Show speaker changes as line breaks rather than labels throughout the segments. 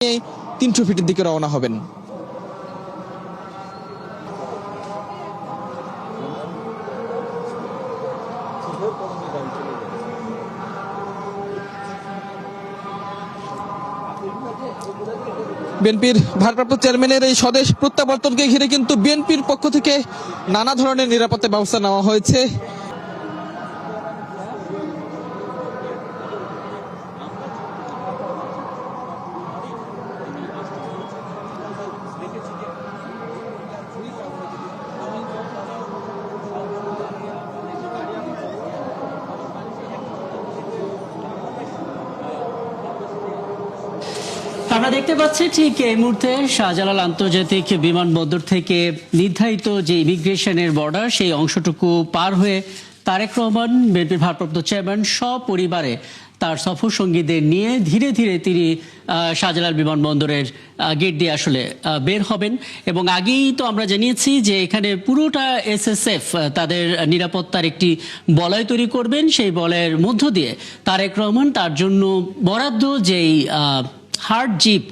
300 ফিটের দিকে রওনা হবেন। বিএনপির ভারপ্রাপ্ত চেয়ারম্যানের এই স্বদেশ প্রত্যাবর্তনকে ঘিরে কিন্তু বিএনপির পক্ষ থেকে নানা ধরনের নিরাপত্তা ব্যবস্থা নেওয়া হয়েছে।
আমরা দেখতে পাচ্ছি ঠিক এই মুহূর্তে শাহজালাল আন্তর্জাতিক বিমানবন্দর থেকে নির্ধারিত যে ইমিগ্রেশনের বর্ডার সেই অংশটুকু পার হয়ে তারেক রহমান বিএনপির ভারপ্রাপ্ত চেয়ারম্যান সপরিবারে তার সফর সঙ্গীদের নিয়ে ধীরে ধীরে তিনি শাহজালাল বিমানবন্দরের গেট দিয়ে আসলে বের হবেন। এবং আগেই তো আমরা জানিয়েছি যে এখানে পুরোটা এসএসএফ তাদের নিরাপত্তার একটি বলয় তৈরি করবেন। সেই বলয়ের মধ্য দিয়ে তারেক রহমান তার জন্য বরাদ্দ যেই হার্ড জিপ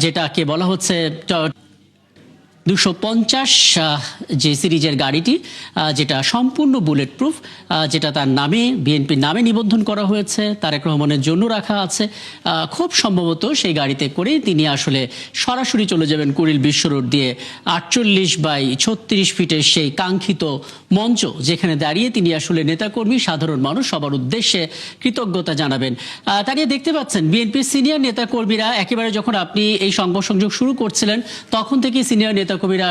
যেটাকে বলা হচ্ছে 250 যে সিরিজের গাড়িটি, যেটা সম্পূর্ণ বুলেট প্রুফ, যেটা তার নামে বিএনপির নামে নিবন্ধন করা হয়েছে, তারেক রহমানের জন্য রাখা আছে। খুব সম্ভবত সেই গাড়িতে করেই তিনি আসলে সরাসরি চলে যাবেন কুড়িল বিশ্ব রোড দিয়ে 48/36 ফিটের সেই কাঙ্ক্ষিত মঞ্চ, যেখানে দাঁড়িয়ে তিনি আসলে নেতাকর্মী সাধারণ মানুষ সবার উদ্দেশ্যে কৃতজ্ঞতা জানাবেন। দাঁড়িয়ে দেখতে পাচ্ছেন বিএনপির সিনিয়র নেতাকর্মীরা একেবারে যখন আপনি এই সংবাদ সংযোগ শুরু করছিলেন তখন থেকে সিনিয়র নেতাকর্মীরা